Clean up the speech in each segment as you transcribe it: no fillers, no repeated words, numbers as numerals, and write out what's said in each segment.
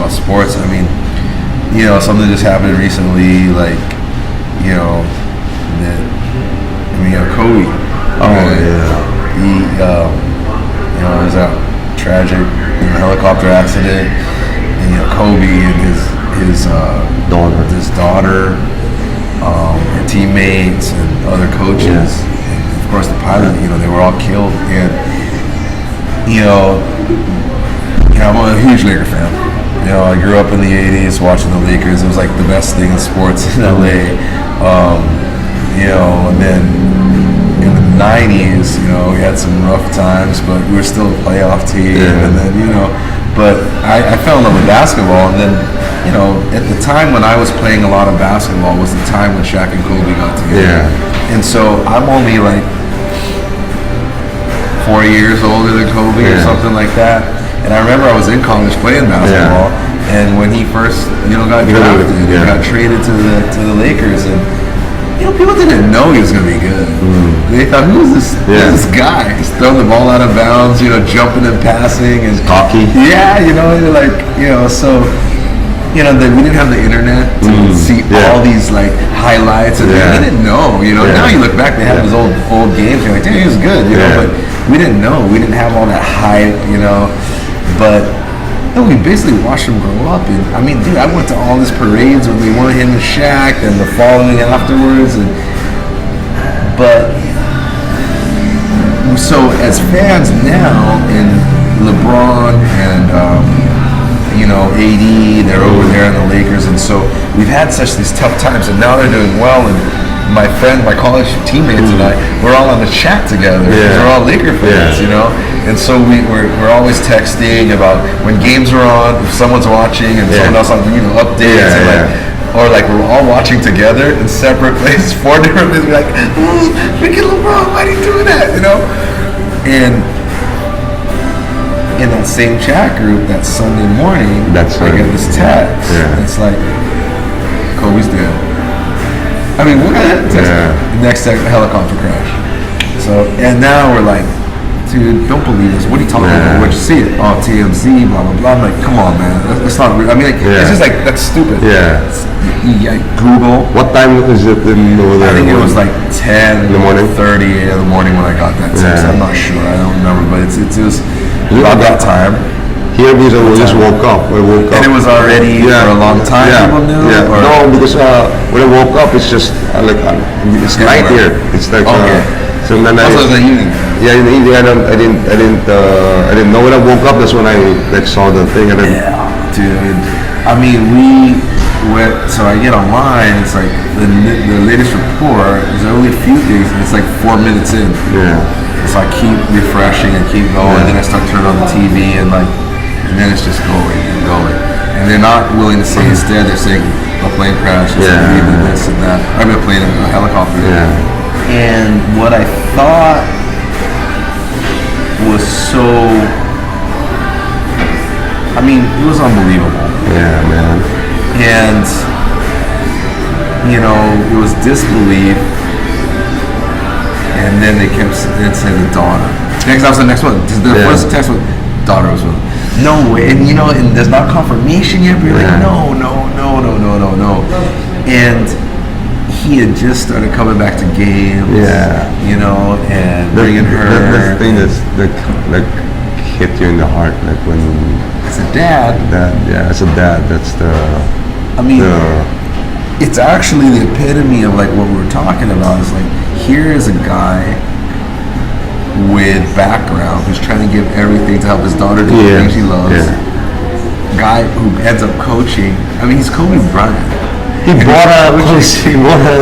about sports. I mean, something just happened recently, like, Kobe. Oh yeah. He, it was a tragic helicopter accident, and Kobe and his daughter, and teammates and other coaches, and of course the pilot. They were all killed, and I'm a huge Laker fan. I grew up in the '80s watching the Lakers. It was like the best thing in sports in LA. And then in the '90s, we had some rough times, but we were still a playoff team. Yeah. And then, but I fell in love with basketball. And then, at the time when I was playing a lot of basketball was the time when Shaq and Kobe got together. Yeah. And so I'm only like 4 years older than Kobe or something like that. And I remember I was in college playing basketball, and when he first, got drafted, he got traded to the Lakers, and people didn't know he was gonna be good. They thought, who's this guy? He's throwing the ball out of bounds, jumping and passing, and cocky. Yeah, so. We didn't have the internet to see all these like highlights, and we didn't know. Now you look back, they have those old games. You're like, damn, he was good. But we didn't know. We didn't have all that hype. But we basically watched him grow up. And I mean, dude, I went to all these parades when they won him and Shaq, and the following afterwards. But so as fans now, and LeBron and AD, they're over there in the Lakers, and so we've had such these tough times, and now they're doing well. And my college teammates and I, we're all on the chat together. We're all Laker fans, and so we're always texting about when games are on, if someone's watching, and someone else on updates, or like we're all watching together in separate places, 4 different places. We're like, freaking LeBron, why are you doing that? And in that same chat group that Sunday morning, I get this text. It's like, Kobe's dead. I mean, what? Next text, helicopter crash. So, and now we're like, dude, don't believe this. What are you talking about? Where'd you see it? Oh, TMZ, blah, blah, blah. I'm like, come on, man. That's not real. I mean, it's just like, that's stupid. Google. What time is it over there? I think it was like 10 in the morning, 30 in the morning when I got that text. I'm not sure. I don't remember, but it was about that time. Here we just woke up. And it was already for a long time. People knew. No, because when I woke up, it's just it's night here. It's like so then also in the evening. Yeah, in the evening. I didn't know when I woke up. That's when I saw the thing. And then, dude. I mean, we went. So I get online. It's like the latest report. There's only a few things, and it's like 4 minutes in. So I keep refreshing and keep going, and then I start turning on the TV, and then it's just going and going. And they're not willing to say it's dead. They're saying a plane crash, this and that. I mean, a helicopter. And what I thought was it was unbelievable. Yeah, man. And, it was disbelief. And then they kept saying the daughter. That was the next one. The first text was daughter was with him. No way. And and there's not confirmation yet, but you're like, no. And he had just started coming back to games. And bringing her. The thing that's like hit you in the heart, like when as a dad. As a dad, that's the. It's actually the epitome of like what we were talking about. Is like, here is a guy with background who's trying to give everything to help his daughter do the things she loves. Guy who ends up coaching. I mean, he's Kobe Bryant. He bought a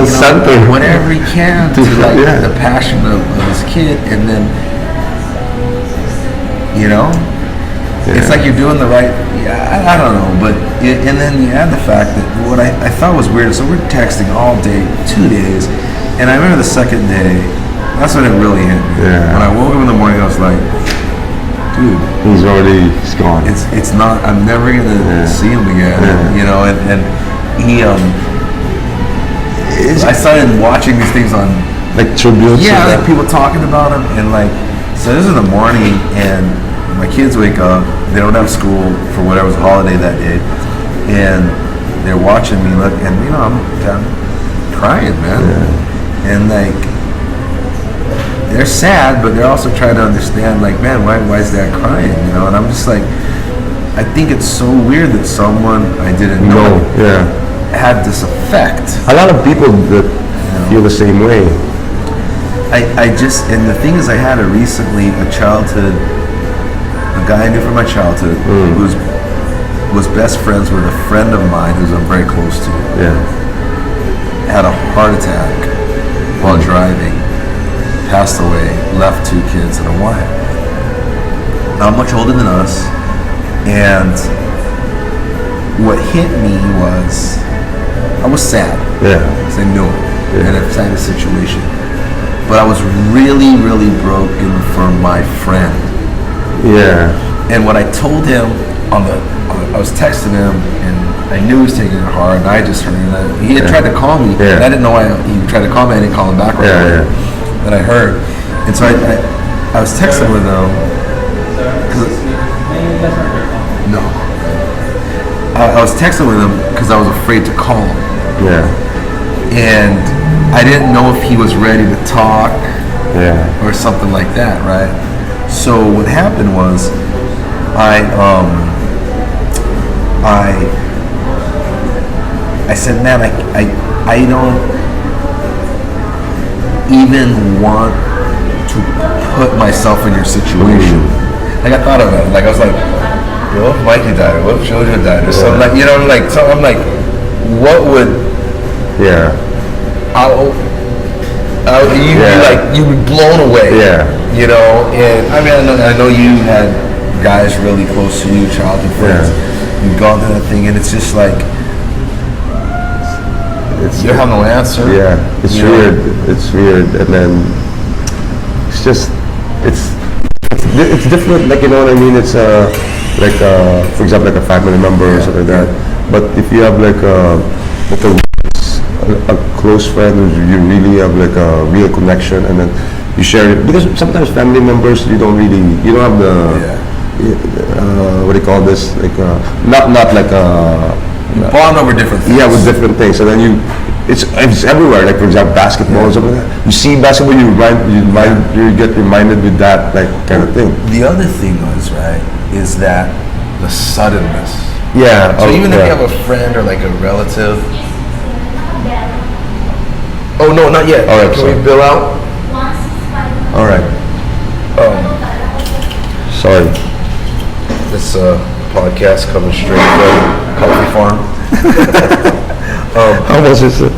center. Whatever he can to the passion of his kid, and then it's like you're doing the right. I don't know, but and then you add the fact that what I thought was weird. So we're texting all day, 2 days, and I remember the second day. That's when it really hit me. When I woke up in the morning, I was like, dude, he's gone. It's not. I'm never gonna see him again. And he I started watching these things on like tributes. Like people talking about him, and like so this is in the morning, and my kids wake up, they don't have school for whatever's holiday that day, and they're watching me look, and I'm crying, man. And like, they're sad, but they're also trying to understand, like, man, why is Dad crying? And I'm just like, I think it's so weird that someone I didn't know had this effect. A lot of people that feel the same way. And the thing is, I had recently a guy I knew from my childhood who was best friends with a friend of mine who's I'm very close to. Yeah. Had a heart attack while driving, passed away, left 2 kids and a wife. Not much older than us. And what hit me was, I was sad. Yeah. Because I knew it. And it's kind of situation. But I was really, really broken for my friend. Yeah. And when I told him I was texting him, and I knew he was taking it hard, and I just heard it. He had tried to call me, and I didn't know why he tried to call me. I didn't call him back right away. And I heard. And so I was texting with him. No. I was texting with him because I was afraid to call him. Yeah. And I didn't know if he was ready to talk or something like that, right? So what happened was I said, man, I don't even want to put myself in your situation. Like, I thought of it. Like, I was like, what if Mikey died, or what if Jojo died, or something, like, so I'm like, what would, you'd be blown away, and I mean, I know you had guys really close to you, childhood friends, you've gone through that thing, and it's just like, you have no answer. It's weird. It's weird, and then it's just, it's different, like, you know what I mean, it's like for example, like a family member or something like that. But if you have like a close friend who you really have like a real connection, and then you share it, because sometimes family members you don't have the what do you call this, like not like you bond over different things. With different things, and then it's everywhere. Like, for example, basketball or something like that. You see basketball, you get reminded with that, like, kind of thing. The other thing is that the suddenness. Yeah. So even if you have a friend or like a relative. Oh no, not yet. All right, can we bill out? All right. Sorry. This podcast coming straight from Coffee Farm. How much is it?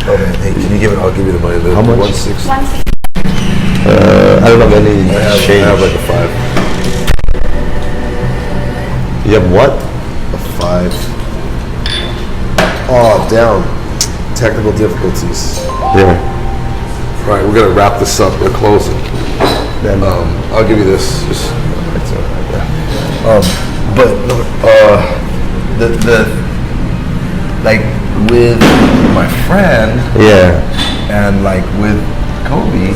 Oh man, hey, can you give it? I'll give you the money. How much? 160. I don't have any change. I have like a 5. You have what? A 5. Oh, down. Technical difficulties. Yeah. All right, we're gonna wrap this up. We're closing. Then I'll give you this. Just. But the like with my friend. And like with Kobe,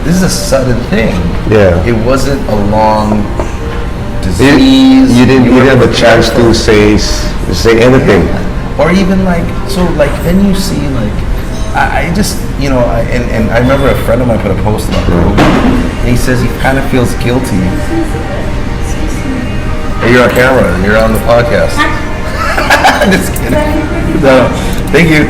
this is a sudden thing. It wasn't a long disease. You didn't have a chance to say anything. Or even like, so like then you see like, I just, and I remember a friend of mine put a post about Kobe, and he says he kind of feels guilty. Hey, you're on camera, you're on the podcast. Just kidding. No, thank you.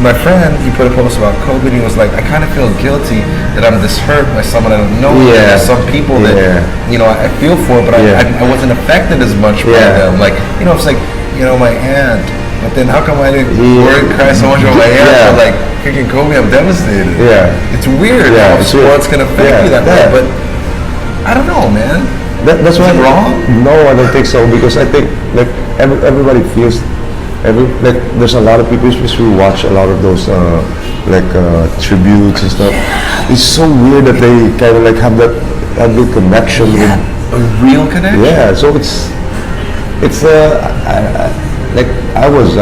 My friend, he put a post about Kobe, and he was like, I kind of feel guilty that I'm this hurt by someone I don't know. There's some people that, I feel for, but I wasn't affected as much by them. Like, it's like, my aunt, but then how come I didn't cry so much about my aunt? But like, kicking Kobe, I'm devastated. It's weird how sports can affect you that way, but I don't know, man. That's why wrong? No, I don't think so, because I think like everybody feels. There's a lot of people who watch a lot of those tributes and stuff. It's so weird that they kind of like have that connection with a real connection. So it's like I was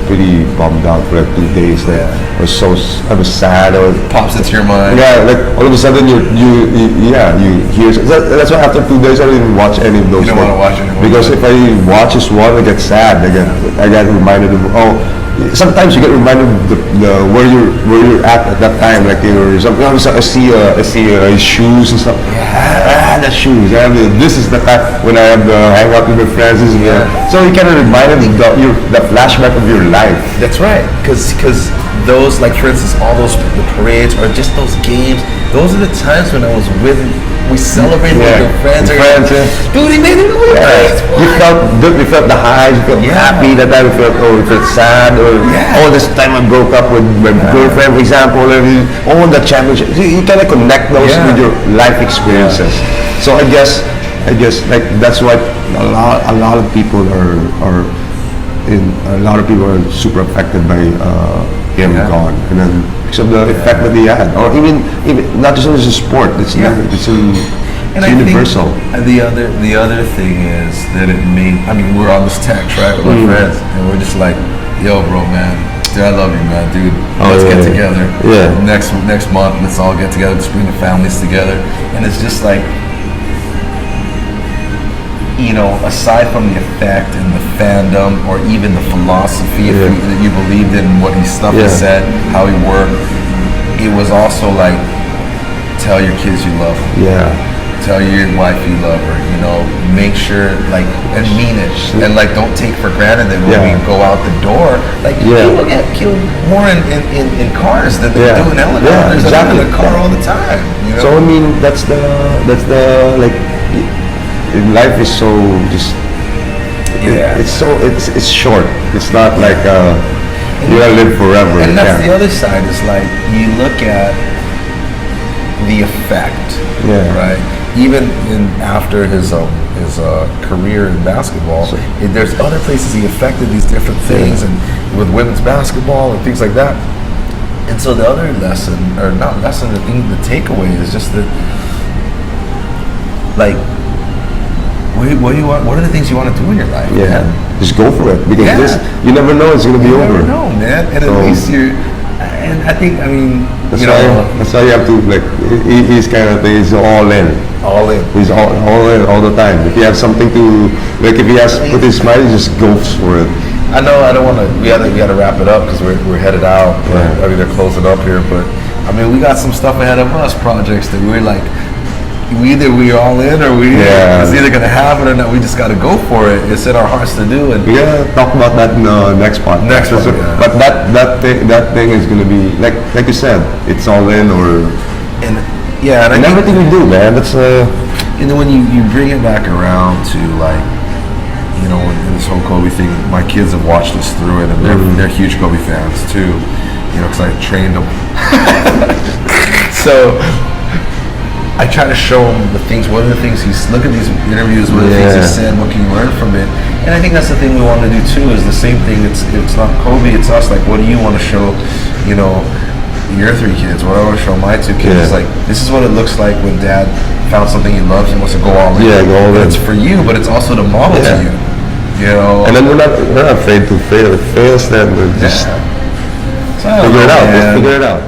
pretty bummed out for like 2 days. Like I was sad. Pops into your mind. Yeah, like all of a sudden you hear. That's why after 2 days I didn't watch any of those. You don't want to watch anymore. Because if I watch just one, I get sad. I get reminded of sometimes you get reminded of the where you're at that time. Like something. I see shoes and stuff. The shoes. This is the time when I have hang out with my friends. So you kind of reminded the flashback of your life. That's right, because those, like for instance, all those the parades or just those games. Those are the times when I was with. We celebrated with your friends. Dude, he made it all nice. You felt good. We felt the highs. We felt happy. That time we felt sad. This time I broke up with my girlfriend, for example. The championship. You kind of connect those with your life experiences. So I guess like that's what a lot of people are super affected by him gone, and then because of the effect that he had, or even not just in the sport. It's universal. The other thing is that it made. I mean, we're on this text right with my friends, and we're just like, "Yo, bro, man, dude, I love you, man, dude. Let's get together. Next month, let's all get together. Let's bring the families together." And it's just like, aside from the effect and the fandom, or even the philosophy that you believed in, what he said, how he worked, it was also like, tell your kids you love them. Tell your wife you love her. Make sure, and mean it, and don't take for granted that when we go out the door, people get killed more in cars than they do in helicopters. I'm in a car all the time. So I mean, that's the life is so just it's short. It's not like you're gonna live forever. And that's the other side, is like you look at the effect, right? Even after his career in basketball, there's other places he affected these different things, and with women's basketball and things like that. And so the other lesson, or not lesson, the takeaway is just that, what are the things you want to do in your life? Man? Just go for it, because you never know it's going to be over. You never know, man. And at least and I think, that's why you have to, he's kind of thing, he's all in. He's all in all the time. If you have something to, if he has to put his mind, he just goes for it. I know, I don't want to, we got to wrap it up because we're headed out. They're closing up here, but we got some stuff ahead of us, projects that we're like, we're all in, or it's either gonna happen or not. We just gotta go for it. It's in our hearts to do. And we're gonna talk about that in the next part. But that thing is gonna be like you said, it's all in, and everything we do, man. That's when you bring it back around to in this whole Kobe thing. My kids have watched us through it, and they're huge Kobe fans too. Because I trained them. So I try to show him the things. What are the things look at these interviews. What are the things he said? What can you learn from it? And I think that's the thing we want to do too. Is the same thing. It's not Kobe. It's us. Like, what do you want to show? Your 3 kids. What do I want to show my 2 kids? Like, this is what it looks like when Dad found something he loves and wants to go all in. Go all in. It's for you, but it's also to model to you. And then we're not afraid to fail. If it fails, then we'll just figure it out. Just figure it out.